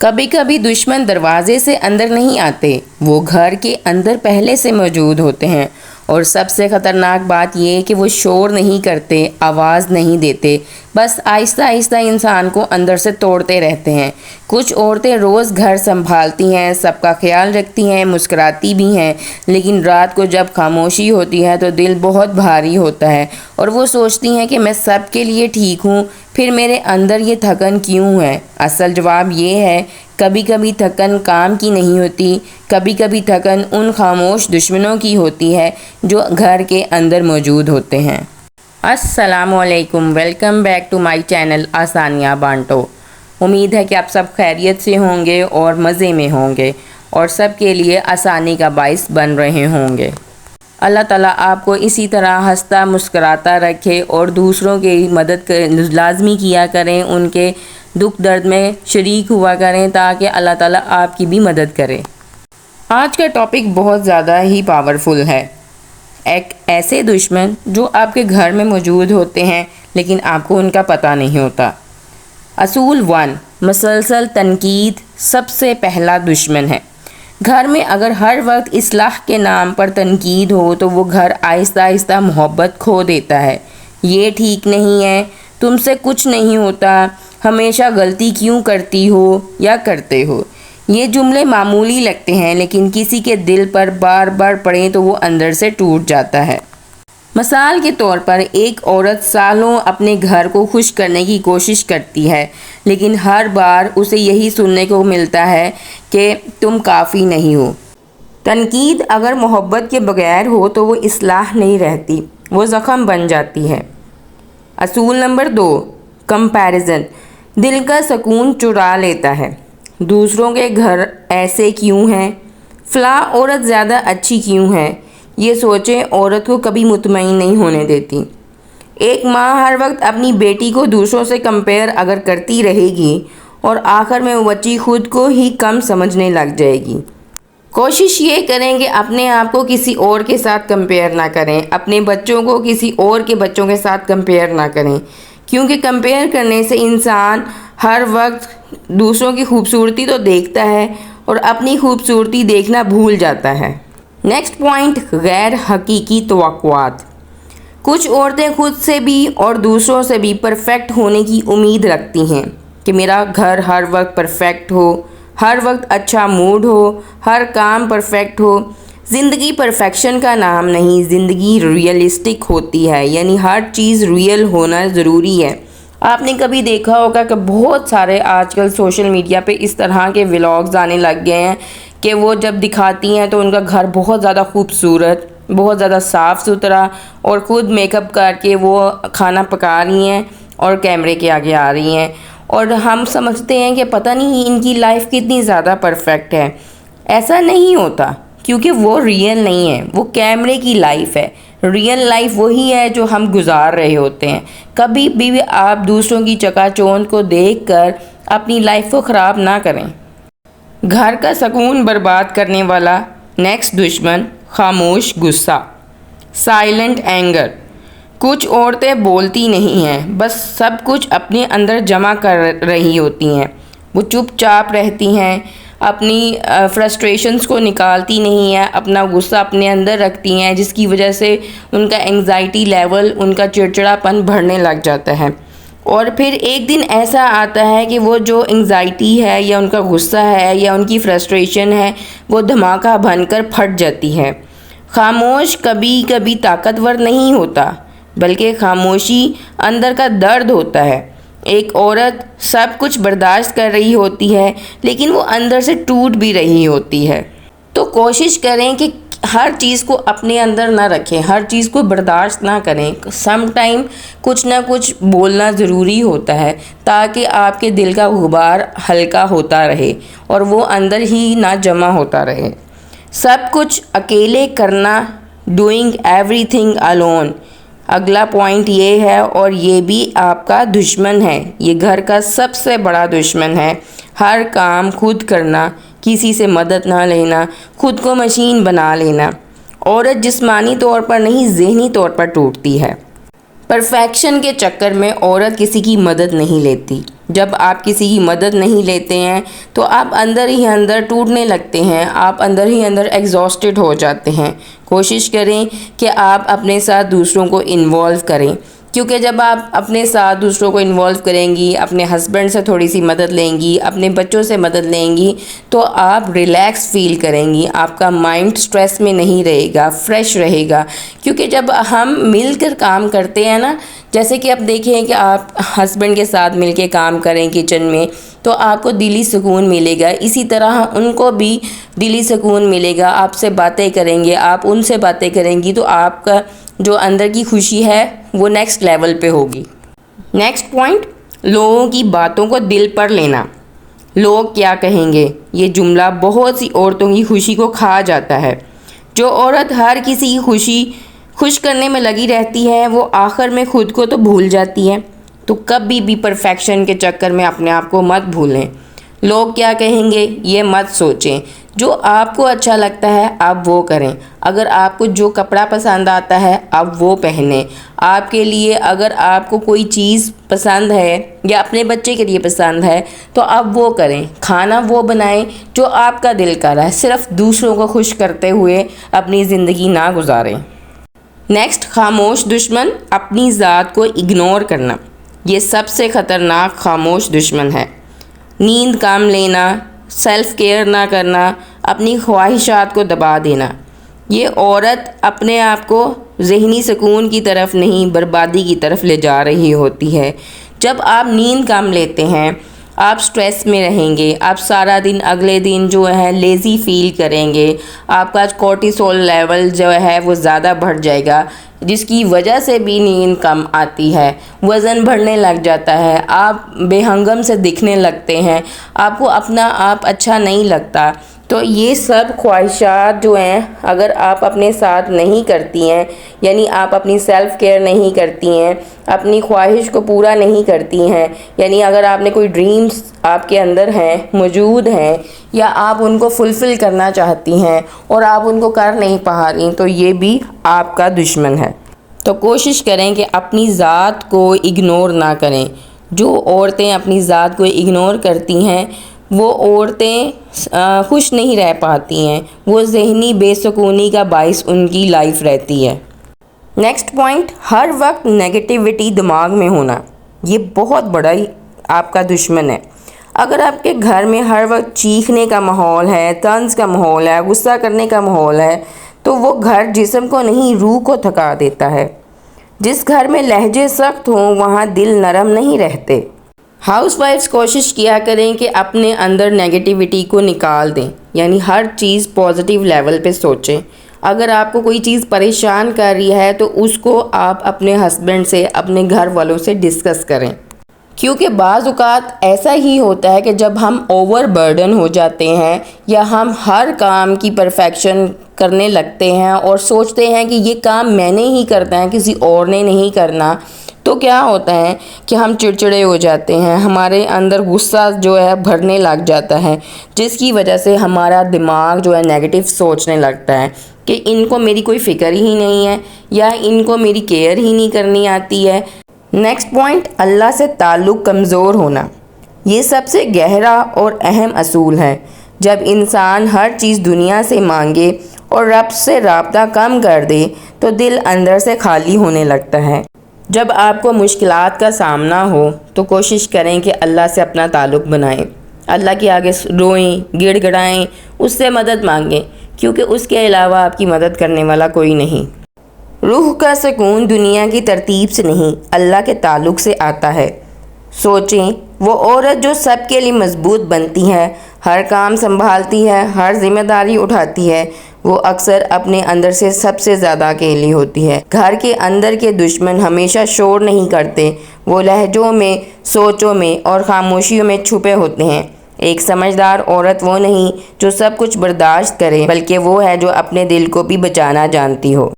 کبھی کبھی دشمن دروازے سے اندر نہیں آتے، وہ گھر کے اندر پہلے سے موجود ہوتے ہیں، اور سب سے خطرناک بات یہ کہ وہ شور نہیں کرتے، آواز نہیں دیتے، بس آہستہ آہستہ انسان کو اندر سے توڑتے رہتے ہیں۔ کچھ عورتیں روز گھر سنبھالتی ہیں، سب کا خیال رکھتی ہیں، مسکراتی بھی ہیں، لیکن رات کو جب خاموشی ہوتی ہے تو دل بہت بھاری ہوتا ہے، اور وہ سوچتی ہیں کہ میں سب کے لیے ٹھیک ہوں، پھر میرے اندر یہ تھکن کیوں ہے؟ اصل جواب یہ ہے، کبھی کبھی تھکن کام کی نہیں ہوتی، کبھی کبھی تھکن ان خاموش دشمنوں کی ہوتی ہے جو گھر کے اندر موجود ہوتے ہیں۔ السلام علیکم، welcome back to my channel آسانیاں بانٹو۔ امید ہے کہ آپ سب خیریت سے ہوں گے اور مزے میں ہوں گے اور سب کے لیے آسانی کا باعث بن رہے ہوں گے۔ اللہ تعالیٰ آپ کو اسی طرح ہنستا مسکراتا رکھے اور دوسروں کی مدد لازمی کیا کریں، ان کے دکھ درد میں شریک ہوا کریں تاکہ اللہ تعالیٰ آپ کی بھی مدد کرے۔ آج کا ٹاپک بہت زیادہ ہی پاورفل ہے۔ ایک ایسے دشمن جو آپ کے گھر میں موجود ہوتے ہیں لیکن آپ کو ان کا پتہ نہیں ہوتا۔ اصول 1، مسلسل تنقید سب سے پہلا دشمن ہے۔ گھر میں اگر ہر وقت اصلاح کے نام پر تنقید ہو تو وہ گھر آہستہ آہستہ محبت کھو دیتا ہے۔ یہ ٹھیک نہیں ہے، تم سے کچھ نہیں ہوتا، ہمیشہ غلطی کیوں کرتی ہو یا کرتے ہو۔ یہ جملے معمولی لگتے ہیں لیکن کسی کے دل پر بار بار پڑیں تو وہ اندر سے ٹوٹ جاتا ہے۔ مثال کے طور پر ایک عورت سالوں اپنے گھر کو خوش کرنے کی کوشش کرتی ہے لیکن ہر بار اسے یہی سننے کو ملتا ہے کہ تم کافی نہیں ہو۔ تنقید اگر محبت کے بغیر ہو تو وہ اصلاح نہیں رہتی، وہ زخم بن جاتی ہے۔ اصول نمبر 2، کمپیریزن دل کا سکون چرا لیتا ہے۔ دوسروں کے گھر ایسے کیوں ہیں؟ فلاں عورت زیادہ اچھی کیوں ہے؟ یہ سوچیں عورت کو کبھی مطمئن نہیں ہونے دیتی۔ ایک ماں ہر وقت اپنی بیٹی کو دوسروں سے کمپیئر اگر کرتی رہے گی اور آخر میں وہ بچی خود کو ہی کم سمجھنے لگ جائے گی۔ کوشش یہ کریں کہ اپنے آپ کو کسی اور کے ساتھ کمپیئر نہ کریں، اپنے بچوں کو کسی اور کے بچوں کے ساتھ کمپیئر نہ کریں، کیونکہ کمپیئر کرنے سے انسان ہر وقت دوسروں کی خوبصورتی تو دیکھتا ہے اور اپنی خوبصورتی دیکھنا بھول جاتا ہے۔ نیکسٹ پوائنٹ، غیر حقیقی توقعات۔ کچھ عورتیں خود سے بھی اور دوسروں سے بھی پرفیکٹ ہونے کی امید رکھتی ہیں کہ میرا گھر ہر وقت پرفیکٹ ہو، ہر وقت اچھا موڈ ہو، ہر کام پرفیکٹ ہو۔ زندگی پرفیکشن کا نام نہیں، زندگی ریئلسٹک ہوتی ہے، یعنی ہر چیز ریئل ہونا ضروری ہے۔ آپ نے کبھی دیکھا ہوگا کہ بہت سارے آج کل سوشل میڈیا پہ اس طرح کے ولاگز آنے لگ گئے ہیں کہ وہ جب دکھاتی ہیں تو ان کا گھر بہت زیادہ خوبصورت، بہت زیادہ صاف ستھرا، اور خود میک اپ کر کے وہ کھانا پکا رہی ہیں اور کیمرے کے آگے آ رہی ہیں، اور ہم سمجھتے ہیں کہ پتہ نہیں ان کی لائف کتنی زیادہ پرفیکٹ ہے۔ ایسا نہیں ہوتا، کیونکہ وہ ریئل نہیں ہے، وہ کیمرے کی لائف ہے۔ ریئل لائف وہی ہے جو ہم گزار رہے ہوتے ہیں۔ کبھی بھی آپ دوسروں کی چکا چوند کو دیکھ کر اپنی لائف کو خراب نہ کریں۔ گھر کا سکون برباد کرنے والا نیکسٹ دشمن، خاموش غصہ، سائلنٹ اینگر۔ کچھ عورتیں بولتی نہیں ہیں، بس سب کچھ اپنے اندر جمع کر رہی ہوتی ہیں۔ وہ چپ چاپ رہتی ہیں، اپنی فرسٹریشنز کو نکالتی نہیں ہیں، اپنا غصہ اپنے اندر رکھتی ہیں، جس کی وجہ سے ان کا انگزائٹی لیول، ان کا چڑچڑاپن بڑھنے لگ جاتا ہے۔ اور پھر ایک دن ایسا آتا ہے کہ وہ جو انگزائٹی ہے یا ان کا غصہ ہے یا ان کی فرسٹریشن ہے وہ دھماکہ بن کر پھٹ جاتی ہے۔ خاموش کبھی کبھی طاقتور نہیں ہوتا، بلکہ خاموشی اندر کا درد ہوتا ہے۔ ایک عورت سب کچھ برداشت کر رہی ہوتی ہے لیکن وہ اندر سے ٹوٹ بھی رہی ہوتی ہے۔ تو کوشش کریں کہ ہر چیز کو اپنے اندر نہ رکھیں، ہر چیز کو برداشت نہ کریں۔ سم ٹائم کچھ نہ کچھ بولنا ضروری ہوتا ہے تاکہ آپ کے دل کا غبار ہلکا ہوتا رہے اور وہ اندر ہی نہ جمع ہوتا رہے۔ سب کچھ اکیلے کرنا، ڈوئنگ ایوری تھنگ الون، اگلا پوائنٹ یہ ہے اور یہ بھی آپ کا دشمن ہے، یہ گھر کا سب سے بڑا دشمن ہے۔ ہر کام خود کرنا، کسی سے مدد نہ لینا، خود کو مشین بنا لینا۔ عورت جسمانی طور پر نہیں، ذہنی طور پر ٹوٹتی ہے۔ پرفیکشن کے چکر میں عورت کسی کی مدد نہیں لیتی، جب آپ کسی کی مدد نہیں لیتے ہیں تو آپ اندر ہی اندر ٹوٹنے لگتے ہیں، آپ اندر ہی اندر ایگزاسٹڈ ہو جاتے ہیں۔ کوشش کریں کہ آپ اپنے ساتھ دوسروں کو انوالو کریں، کیونکہ جب آپ اپنے ساتھ دوسروں کو انوالو کریں گی، اپنے ہسبینڈ سے تھوڑی سی مدد لیں گی، اپنے بچوں سے مدد لیں گی، تو آپ ریلیکس فیل کریں گی، آپ کا مائنڈ سٹریس میں نہیں رہے گا، فریش رہے گا۔ کیونکہ جب ہم مل کر کام کرتے ہیں نا، جیسے کہ اب دیکھیں کہ آپ ہسبینڈ کے ساتھ مل کے کام کریں کچن میں، تو آپ کو دلی سکون ملے گا، اسی طرح ان کو بھی دلی سکون ملے گا۔ آپ سے باتیں کریں گے، آپ ان سے باتیں کریں گی، تو آپ کا جو اندر کی خوشی ہے وہ نیکسٹ لیول پہ ہوگی۔ نیکسٹ پوائنٹ، لوگوں کی باتوں کو دل پر لینا۔ لوگ کیا کہیں گے، یہ جملہ بہت سی عورتوں کی خوشی کو کھا جاتا ہے۔ جو عورت ہر کسی کی خوشی خوش کرنے میں لگی رہتی ہے، وہ آخر میں خود کو تو بھول جاتی ہے۔ تو کبھی بھی پرفیکشن کے چکر میں اپنے آپ کو مت بھولیں۔ لوگ کیا کہیں گے یہ مت سوچیں، جو آپ کو اچھا لگتا ہے آپ وہ کریں۔ اگر آپ کو جو کپڑا پسند آتا ہے آپ وہ پہنیں۔ آپ کے لیے اگر آپ کو کوئی چیز پسند ہے یا اپنے بچے کے لیے پسند ہے تو آپ وہ کریں۔ کھانا وہ بنائیں جو آپ کا دل کر رہا ہے، صرف دوسروں کو خوش کرتے ہوئے اپنی زندگی نہ گزاریں۔ نیکسٹ، خاموش دشمن، اپنی ذات کو اگنور کرنا۔ یہ سب سے خطرناک خاموش دشمن ہے۔ نیند کم لینا، سیلف کیئر نہ کرنا، اپنی خواہشات کو دبا دینا۔ یہ عورت اپنے آپ کو ذہنی سکون کی طرف نہیں، بربادی کی طرف لے جا رہی ہوتی ہے۔ جب آپ نیند کم لیتے ہیں آپ سٹریس میں رہیں گے، آپ سارا دن اگلے دن جو ہے لیزی فیل کریں گے، آپ کا کورٹیسول لیول جو ہے وہ زیادہ بڑھ جائے گا، جس کی وجہ سے بھی نیند کم آتی ہے، وزن بڑھنے لگ جاتا ہے، آپ بے ہنگم سے دکھنے لگتے ہیں، آپ کو اپنا آپ اچھا نہیں لگتا۔ تو یہ سب خواہشات جو ہیں اگر آپ اپنے ساتھ نہیں کرتی ہیں، یعنی آپ اپنی سیلف کیئر نہیں کرتی ہیں، اپنی خواہش کو پورا نہیں کرتی ہیں، یعنی اگر آپ نے کوئی ڈریمز آپ کے اندر ہیں، موجود ہیں، یا آپ ان کو فلفل کرنا چاہتی ہیں اور آپ ان کو کر نہیں پا رہی، تو یہ بھی آپ کا دشمن ہے۔ تو کوشش کریں کہ اپنی ذات کو اگنور نہ کریں۔ جو عورتیں اپنی ذات کو اگنور کرتی ہیں وہ عورتیں خوش نہیں رہ پاتی ہیں، وہ ذہنی بے سکونی کا باعث ان کی لائف رہتی ہے۔ نیکسٹ پوائنٹ، ہر وقت نیگیٹیوٹی دماغ میں ہونا۔ یہ بہت بڑا ہی آپ کا دشمن ہے۔ اگر آپ کے گھر میں ہر وقت چیخنے کا ماحول ہے، طنز کا ماحول ہے، غصہ کرنے کا ماحول ہے، تو وہ گھر جسم کو نہیں روح کو تھکا دیتا ہے۔ جس گھر میں لہجے سخت ہوں وہاں دل نرم نہیں رہتے۔ ہاؤس وائفز کوشش کیا کریں کہ اپنے اندر نیگیٹیوٹی کو نکال دیں، یعنی ہر چیز پازیٹیو لیول پہ سوچیں۔ اگر آپ کو کوئی چیز پریشان کر رہی ہے تو اس کو آپ اپنے ہسبینڈ سے، اپنے گھر والوں سے ڈسکس کریں، کیونکہ بعض اوقات ایسا ہی ہوتا ہے کہ جب ہم اوور برڈن ہو جاتے ہیں یا ہم ہر کام کی پرفیکشن کرنے لگتے ہیں اور سوچتے ہیں کہ یہ کام میں نے ہی کرنا ہے، کسی اور نے نہیں کرنا، تو کیا ہوتا ہے کہ ہم چڑچڑے ہو جاتے ہیں، ہمارے اندر غصہ جو ہے بھرنے لگ جاتا ہے، جس کی وجہ سے ہمارا دماغ جو ہے نیگیٹو سوچنے لگتا ہے کہ ان کو میری کوئی فکر ہی نہیں ہے یا ان کو میری کیئر ہی نہیں کرنی آتی ہے۔ نیکسٹ پوائنٹ، اللہ سے تعلق کمزور ہونا۔ یہ سب سے گہرا اور اہم اصول ہے۔ جب انسان ہر چیز دنیا سے مانگے اور رب سے رابطہ کم کر دے تو دل اندر سے خالی ہونے لگتا ہے۔ جب آپ کو مشکلات کا سامنا ہو تو کوشش کریں کہ اللہ سے اپنا تعلق بنائیں، اللہ کے آگے روئیں، گڑ گڑائیں، اس سے مدد مانگیں، کیونکہ اس کے علاوہ آپ کی مدد کرنے والا کوئی نہیں۔ روح کا سکون دنیا کی ترتیب سے نہیں، اللہ کے تعلق سے آتا ہے۔ سوچیں، وہ عورت جو سب کے لیے مضبوط بنتی ہے، ہر کام سنبھالتی ہے، ہر ذمہ داری اٹھاتی ہے، وہ اکثر اپنے اندر سے سب سے زیادہ اکیلی ہوتی ہے۔ گھر کے اندر کے دشمن ہمیشہ شور نہیں کرتے، وہ لہجوں میں، سوچوں میں اور خاموشیوں میں چھپے ہوتے ہیں۔ ایک سمجھدار عورت وہ نہیں جو سب کچھ برداشت کرے، بلکہ وہ ہے جو اپنے دل کو بھی بچانا جانتی ہو۔